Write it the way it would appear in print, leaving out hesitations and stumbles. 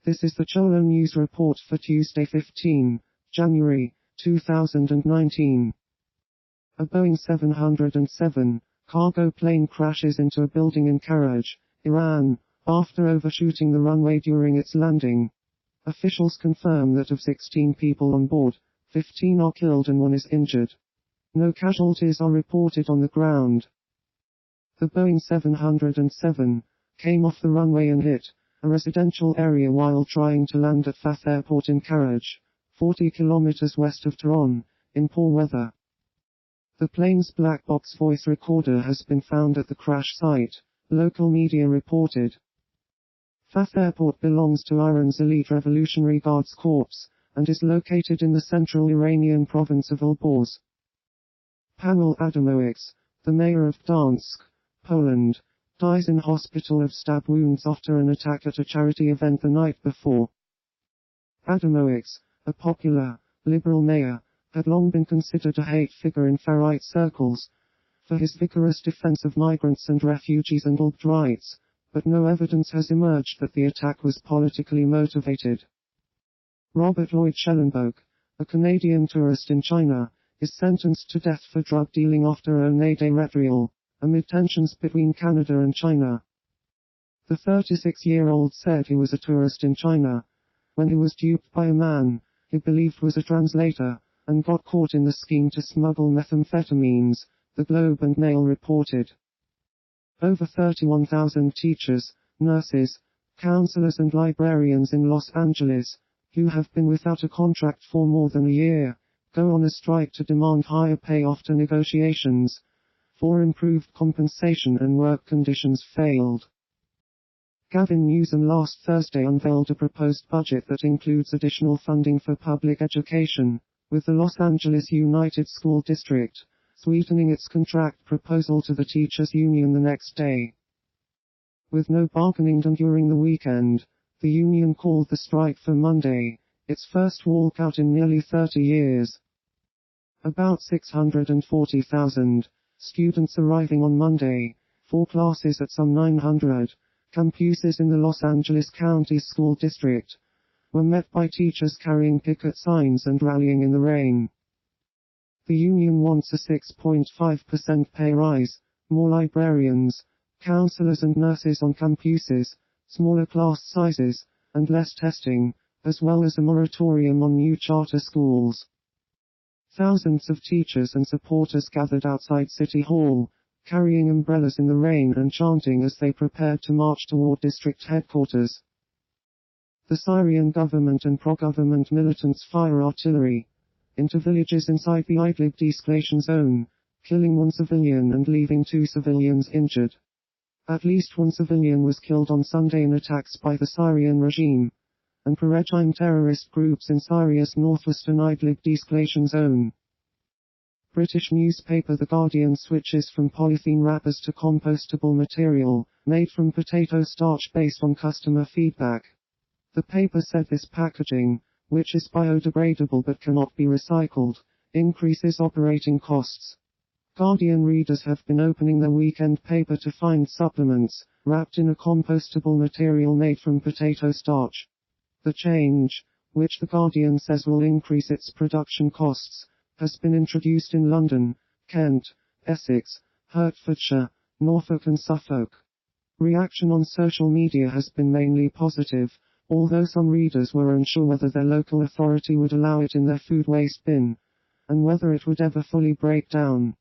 This is the Cholo News Report for Tuesday 15 January 2019. A Boeing 707 cargo plane crashes into a building in Karaj, Iran, after overshooting the runway during its landing. Officials confirm that of 16 people on board, 15 are killed and 1 is injured. No casualties are reported on the ground. The Boeing 707 came off the runway and hit a residential area while trying to land at Fath Airport in Karaj, 40 kilometers west of Tehran, in poor weather. The plane's black box voice recorder has been found at the crash site, local media reported. Fath Airport belongs to Iran's elite Revolutionary Guards Corps, and is located in the central Iranian province of Elborz. Paweł Adamowicz, the mayor of Gdansk, Poland, dies in hospital of stab wounds after an attack at a charity event the night before. Adamowicz, a popular, liberal mayor, had long been considered a hate figure in far-right circles, for his vigorous defense of migrants and refugees and LGBT rights, but no evidence has emerged that the attack was politically motivated. Robert Lloyd Schellenberg, a Canadian tourist in China, is sentenced to death for drug dealing after Oneida Retrial, amid tensions between Canada and China. The 36-year-old said he was a tourist in China when he was duped by a man he believed was a translator, and got caught in the scheme to smuggle methamphetamines, the Globe and Mail reported. Over 31,000 teachers, nurses, counselors and librarians in Los Angeles, who have been without a contract for more than a year, go on a strike to demand higher pay after negotiations for improved compensation and work conditions failed. Gavin Newsom last Thursday unveiled a proposed budget that includes additional funding for public education, with the Los Angeles United School District sweetening its contract proposal to the teachers' union the next day. With no bargaining done during the weekend, the union called the strike for Monday, its first walkout in nearly 30 years. About 640,000 students arriving on Monday, for classes at some 900 campuses in the Los Angeles County School District, were met by teachers carrying picket signs and rallying in the rain. The union wants a 6.5% pay rise, more librarians, counselors and nurses on campuses, smaller class sizes, and less testing, as well as a moratorium on new charter schools. Thousands of teachers and supporters gathered outside City Hall, carrying umbrellas in the rain and chanting as they prepared to march toward district headquarters. The Syrian government and pro-government militants fire artillery into villages inside the Idlib de-escalation zone, killing 1 civilian and leaving 2 civilians injured. At least 1 civilian was killed on Sunday in attacks by the Syrian regime and pro-regime terrorist groups in Syria's northwestern Idlib de-escalation zone. British newspaper The Guardian switches from polythene wrappers to compostable material, made from potato starch based on customer feedback. The paper said this packaging, which is biodegradable but cannot be recycled, increases operating costs. Guardian readers have been opening their weekend paper to find supplements, wrapped in a compostable material made from potato starch. The change, which The Guardian says will increase its production costs, has been introduced in London, Kent, Essex, Hertfordshire, Norfolk and Suffolk. Reaction on social media has been mainly positive, although some readers were unsure whether their local authority would allow it in their food waste bin, and whether it would ever fully break down.